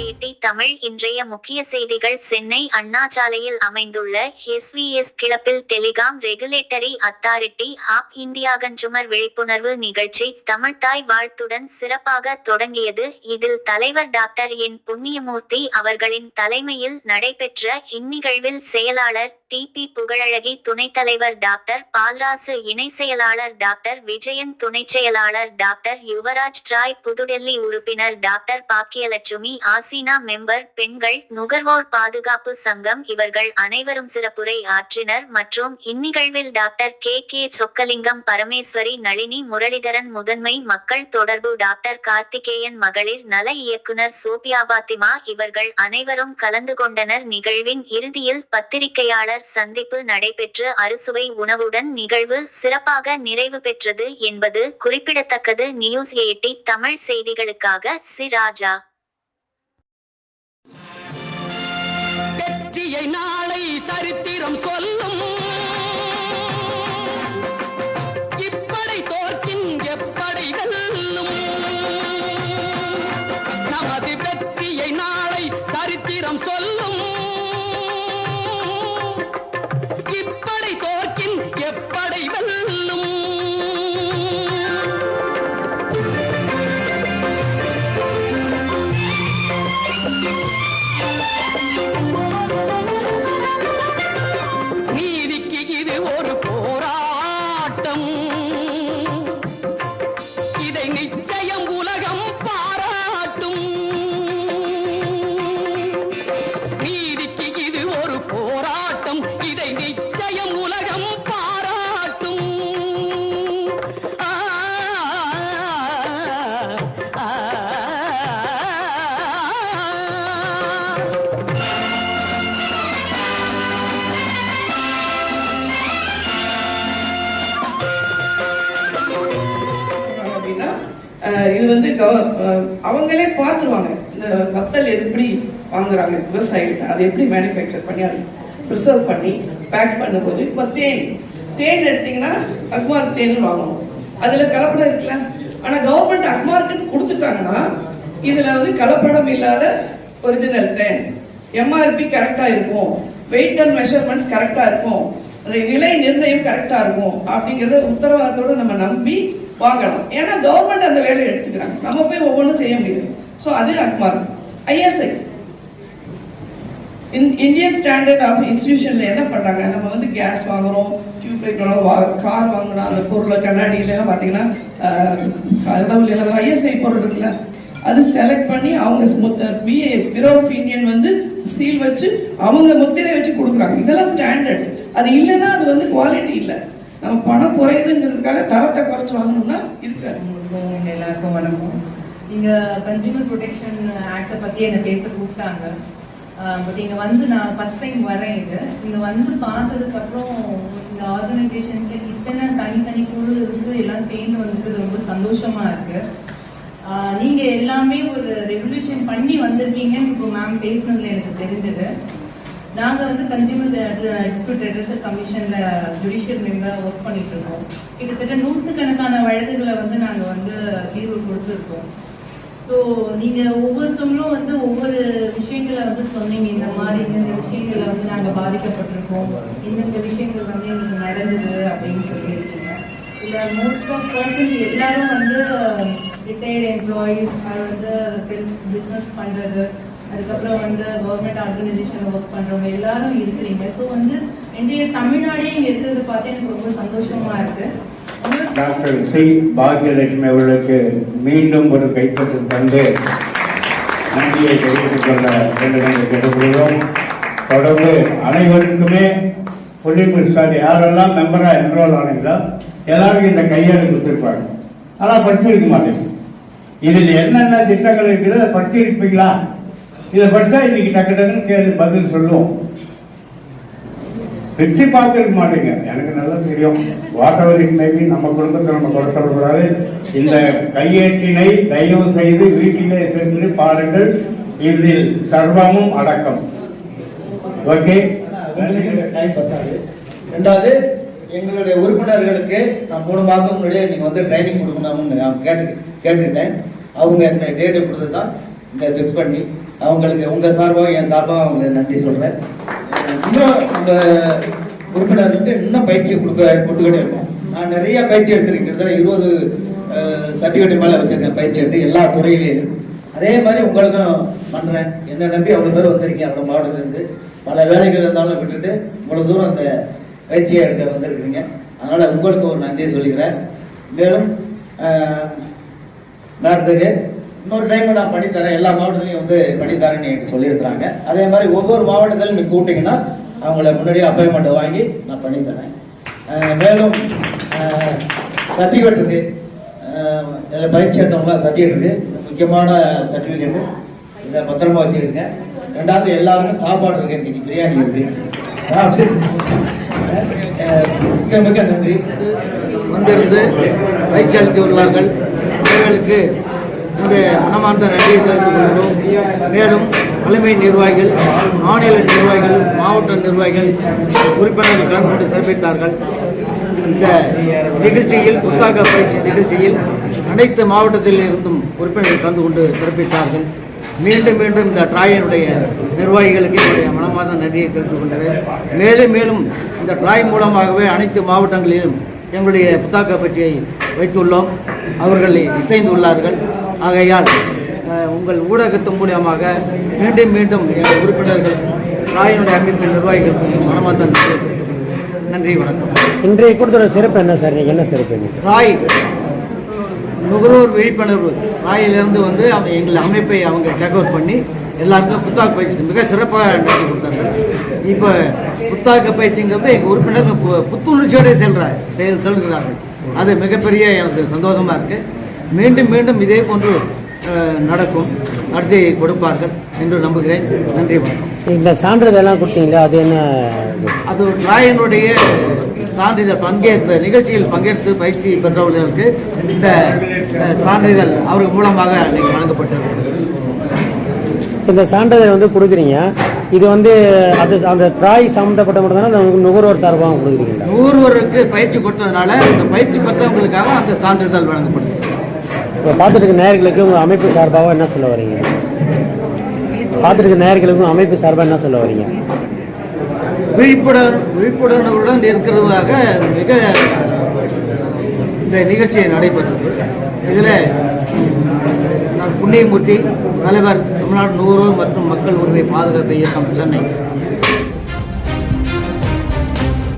8 தமிழ் இன்றைய முக்கிய செய்திகள் சென்னை அண்ணாசாலையில் அமைந்துள்ள எஸ்விஎஸ் கிளப்பில் telecom regulatory authority of India consumer விழிப்புணர்வு நிகழ்ச்சி தமிழ்த்தாய் வாழ்த்துடன் சிறப்பாக தொடங்கியது. இதில் தலைவர் டாக்டர் என் புண்ணியமூர்த்தி அவர்களின் தலைமையில் நடைபெற்ற இந்நிகழ்வில் செயலாளர் டி.பி. புகழழகி, துணைத் தலைவர் டாக்டர் பால்ராசு, இணை செயலாளர் டாக்டர் விஜயன், துணைச் செயலாளர் டாக்டர் யுவராஜ் ராய், புதுடெல்லி உறுப்பினர் டாக்டர் பாக்கியலட்சுமி, ஆசீனா மெம்பர், பெண்கள் நுகர்வோர் பாதுகாப்பு சங்கம் இவர்கள் அனைவரும் சிறப்புரை ஆற்றினர். மற்றும் இந்நிகழ்வில் டாக்டர் கே. சொக்கலிங்கம், பரமேஸ்வரி, நளினி, முரளிதரன், முதன்மை மக்கள் தொடர்பு டாக்டர் கார்த்திகேயன், மகளிர் நல இயக்குனர் சோபியா பாத்திமா இவர்கள் அனைவரும் கலந்து கொண்டனர். நிகழ்வின் இறுதியில் பத்திரிகையாளர் சந்திப்பு நடைபெற்று அறுசுவை உணவுடன் நிகழ்வு சிறப்பாக நிறைவு பெற்றது என்பது குறிப்பிடத்தக்கது. நியூஸ் 8 தமிழ் செய்திகளுக்காக சி. ராஜா. வெற்றியை நாளை சரித்திரம் சொல்லும், இப்படை தோற்கின் எப்படை வெல்லும். நமது வெற்றியை நாளை சரித்திரம் சொல்லும், இப்படை தோற்கின் எப்படை வெல்லும். நீதிக்கு இது ஒரு போராட்டம், இதை நிச்சயம் உலகம் பாராட்டும். நீதிக்கு இது ஒரு போராட்டம், இதை நிச்சயம் உலகம் பாராட்டும். அப்படின்னா இது வந்து அவங்களே பார்த்துருவாங்க இந்த வத்தல் எப்படி வாங்குறாங்க விவசாயிகிட்ட, அதை எப்படி மேனுஃபேக்சர் பண்ணி அதை ப்ரிசர்வ் பண்ணி பேக் பண்ணும்போது. இப்போ தேன் எடுத்தீங்கன்னா அக்மார்க் தேன் வாங்கணும், அதுல கலப்படம் இருக்குல்ல. ஆனா கவர்மெண்ட் அக்மார்க்கு கொடுத்துட்டாங்கன்னா இதுல வந்து கலப்படம் இல்லாத ஒரிஜினல் தேன், எம்ஆர்பி கரெக்டா இருக்கும், வெயிட் அண்ட் மெஷர்மெண்ட்ஸ் கரெக்டா இருக்கும், விலை நிர்ணயம் கரெக்டா இருக்கும் அப்படிங்கறத உத்தரவாதத்தோட நம்ம நம்பி வாங்கலாம். ஏன்னா கவர்மெண்ட் அந்த வேலையை எடுத்துக்கிறாங்க, நம்ம போய் ஒவ்வொன்றும் செய்ய முடியாது. ஸோ அது Agmark. ISI Indian standard of இன்ஸ்டிடியூஷன்ல என்ன பண்றாங்க, நம்ம வந்து கேஸ் வாங்குறோம், டியூப்லைட் கார் வாங்கணும், அந்த பொருளை கண்ணாடியில பாத்தீங்கன்னா ஐஎஸ்ஐ பொருள் இருக்குல்ல, அது செலக்ட் பண்ணி அவங்க பிஏஎஸ் பியூரோ ஆஃப் இந்தியன் வந்து சீல் வச்சு அவங்க முத்திரை வச்சு கொடுக்குறாங்க. இதெல்லாம் ஸ்டாண்டர்ட்ஸ். அது இல்லைன்னா அது வந்து குவாலிட்டி இல்லை. நம்ம பணம் குறையுதுங்கிறதுக்காக தரத்தை குறைச்சு வாங்கணும்னா இருக்காது. எல்லாருக்கும் வணக்கம். இங்க கன்சியூமர் ப்ரொடெக்ஷன் ஆக்டை பத்தி என்ன பேச கூப்பிட்டாங்க. பட் இங்க வந்து நான் ஃபர்ஸ்ட் டைம் வரேன். இங்க வந்து பார்த்ததுக்கு அப்புறம் இந்த ஆர்கனைசேஷன்ஸ்ல இத்தனை தனித்தனி குழு இருந்து எல்லாம் சேர்ந்து வந்துட்டு ரொம்ப சந்தோஷமா இருக்கு. நீங்க எல்லாமே ஒரு ரெவல்யூஷன் பண்ணி வந்திருக்கீங்கன்னு இப்போ மேம் பேசினதுல எனக்கு தெரிஞ்சது. நாங்க வந்து கன்சியூமர் டிஸ்பியூட் ரெட்ரஸல் கமிஷன்ல ஜுடிஷியல் மெம்பரா ஒர்க் பண்ணிட்டு இருக்கோம். கிட்டத்தட்ட 100கணக்கான வழக்குகளை வந்து நாங்க வந்து தீர்வு கொடுத்துருக்கோம். ஸோ நீங்க ஒவ்வொருத்தவங்களும் வந்து ஒவ்வொரு விஷயங்களை வந்து சொன்னீங்க. இந்த மாதிரி இந்த விஷயங்களை வந்து நாங்க பாதிக்கப்பட்டிருக்கோம், இந்தந்த விஷயங்கள் வந்து எங்களுக்கு நடந்தது அப்படின்னு சொல்லியிருக்கீங்க. இல்லை மோஸ்ட் ஆஃப் பர்சன்ஸ் எல்லாரும் வந்து ரிட்டையர்டு எம்ப்ளாயீஸ், அது வந்து பிஸ்னஸ் பண்றது, அதுக்கப்புறம் வந்து கவர்மெண்ட் ஆர்கனைசேஷன் ஒர்க் பண்றவங்க எல்லாரும் இருக்கிறீங்க. ஸோ வந்து இன்றைய தமிழ்நாடே இங்க இருக்கிறது பார்த்து எனக்கு ரொம்ப சந்தோஷமா இருக்கு. Doctor C. பாக்கியலட்சுமி அவர்களுக்கு மீண்டும் ஒரு கைப்பற்று தந்து நன்றியை தெரிவித்துக் கொள்ள வேண்டும் என்று கேட்டுக்கொள்கிறோம். தொடர்ந்து அனைவருக்குமே புள்ளிமிஸ்டார் யாரெல்லாம் மெம்பரா என்ரோல் ஆனீங்களோ எல்லாருக்கும் இந்த கையெழு கொடுத்திருப்பாங்க. ஆனால் படிச்சிருக்க மாட்டேங்க. இதில் என்னென்ன திட்டங்கள் இருக்கிறது படிச்சிருப்பீங்களா? இதை படித்தா இன்னைக்கு டக்கு டக்குன்னு கேள்வி பதில் சொல்லுவோம். வச்சு பார்த்துருக்க மாட்டேங்க. எனக்கு நல்லா தெரியும். வாட்டவர் மேபி நம்ம குடும்பத்தை நம்ம கொடுத்துடக்கூடாது. இந்த கையேற்றினை தயவு செய்து வீட்டிலே சென்று பாருங்கள். இதில் சர்வமும் அடக்கம். ஓகே. ரெண்டாவது, எங்களுடைய உறுப்பினர்களுக்கு நான் 3 மாதம் முன்னாடியே நீங்க வந்து ட்ரைனிங் கொடுக்கணும்னு நான் கேட்டுட்டேன். அவங்க இந்த டேட்டை கொடுத்து தான் இந்த ஃபிக்ஸ் பண்ணி அவங்களுக்கு உங்கள் சார்பாக என் சார்பாக அவங்களுக்கு நன்றி சொல்கிறேன். இன்னும் நம்ம உறுப்பினர்களுக்கு இன்னும் பயிற்சி கொடுத்துக்கிட்டே இருக்கோம். நான் நிறைய பயிற்சி எடுத்திருக்கேன், 20 சர்டிஃபிகேட் மேலே வச்சிருக்கேன் பயிற்சி எடுத்து எல்லா துறையிலையும். அதே மாதிரி உங்களுக்கும் பண்ணுறேன். என்ன நம்பி அவ்வளோ பேர் வந்திருக்கீங்க, அவ்வளோ மாவட்டத்திலேருந்து பல வேலைகள் இருந்தாலும் விட்டுட்டு இவ்வளோ தூரம் அந்த பயிற்சியை எடுக்க வந்திருக்கிறீங்க. அதனால் உங்களுக்கு ஒரு நன்றியை சொல்லிக்கிறேன். மேலும் மேடத்துக்கு இன்னொரு டைம் நான் பண்ணித்தரேன், எல்லா மாவட்டத்திலையும் வந்து பண்ணித்தரேன்னு எனக்கு சொல்லியிருக்கிறாங்க. அதே மாதிரி ஒவ்வொரு மாவட்டத்திலும் நீங்கள் கூப்பிட்டீங்கன்னா அவங்கள முன்னாடியே அப்பாயின்மெண்ட் வாங்கி நான் பண்ணித்தரேன். மேலும் சர்டிஃபிகேட் இருக்குது, பயிற்சி எடுத்தவங்களாம் சர்டிஃபிகேட் இருக்குது, முக்கியமான சர்டிஃபிகேட்டு இதை பத்திரமா வச்சுருங்க. ரெண்டாவது எல்லாருக்கும் சாப்பாடு இருக்கு, இன்னைக்கு பிரியாணி இருக்கு. மிக மிக நன்றி. வந்திருந்து பயிற்சி அளித்து உள்ளார்கள். அவர்களுக்கு என்னுடைய மனமார்ந்த நன்றியை தெரிவித்துக் கொள்கிறோம். மேலும் தலைமை நிர்வாகிகள், மாநில நிர்வாகிகள், மாவட்ட நிர்வாகிகள், உறுப்பினர்கள் கலந்து கொண்டு சிறப்பித்தார்கள். இந்த நிகழ்ச்சியில் புத்தாக்க பயிற்சி நிகழ்ச்சியில் அனைத்து மாவட்டத்தில் இருந்தும் உறுப்பினர்கள் கலந்து கொண்டு சிறப்பித்தார்கள். மீண்டும் மீண்டும் இந்த ட்ராயினுடைய நிர்வாகிகளுக்கு என்னுடைய மனமார்ந்த நன்றியை தெரிவித்துக் கொண்டேன். மேலும் மேலும் இந்த ட்ராய் மூலமாகவே அனைத்து மாவட்டங்களிலும் எங்களுடைய புத்தாக்க பயிற்சியை வைத்துள்ளோம். அவர்கள் இசைந்துள்ளார்கள். ஆகையால் உங்கள் ஊடகத்தின் மூலியமாக மீண்டும் மீண்டும் எங்கள் உறுப்பினர்கள் ட்ராயினுடைய அமைப்பின் நிர்வாகிகளுக்கு மனமார்ந்த நன்றி, வணக்கம். இன்றைய கூட்டத்தோட சிறப்பு என்ன சார்? என்ன சிறப்பு? ராய் நுகர்வோர் விழிப்புணர்வு ராயிலிருந்து வந்து எங்கள் அமைப்பை அவங்க டேக் அவுட் பண்ணி எல்லாருக்கும் புத்தாக்க பயிற்சி மிக சிறப்பாக நடத்தி கொடுத்தாங்க. இப்போ புத்தாக்க பயிற்சிங்கிறது எங்கள் உறுப்பினர்கள் புத்துணர்ச்சியோடு செல்கிறார்கள். அது மிகப்பெரிய எனக்கு சந்தோஷமாக இருக்குது. மீண்டும் மீண்டும் இதே போன்று நடக்கும், நடத்தி கொடுப்பார்கள் என்று நம்புகிறேன். நன்றி, வணக்கம். இந்த சான்றிதழெல்லாம் கொடுத்தீங்களா? அது என்ன? அது ராயனுடைய சான்றிதழ் பங்கேற்ற நிகழ்ச்சியில் பங்கேற்று பயிற்சி பெற்றவர்களுக்கு இந்த சான்றிதழ் அவர்கள் மூலமாக அன்றைக்கு வழங்கப்பட்டிருக்கிறது. இந்த சான்றிதழ் வந்து கொடுக்குறீங்க, இது வந்து அது அந்த ட்ராய் சம்மந்தப்பட்ட மட்டும் தானே நுகர்வோர் சார்பாக கொடுக்குறீங்களா? நுகர்வோருக்கு பயிற்சி கொடுத்ததுனால இந்த பயிற்சி பெற்றவங்களுக்காக அந்த சான்றிதழ் வழங்கப்படுது. இப்போ பார்த்துட்டு நேயர்களுக்கு உங்கள் அமைப்பு சார்பாக என்ன சொல்ல வரீங்க? பார்த்துட்டு நேயர்களுக்கும் அமைப்பு சார்பாக என்ன சொல்ல வரீங்க? விழிப்புணர்வுடன் இருக்கிறதாக மிக இந்த நிகழ்ச்சி நடைபெற்றது. இதில் நான் புண்ணியமூர்த்தி, தலைவர், தமிழ்நாடு நுகர்வோர் மற்றும் மக்கள் உரிமை பாதுகாப்பு இயக்கம் சென்னை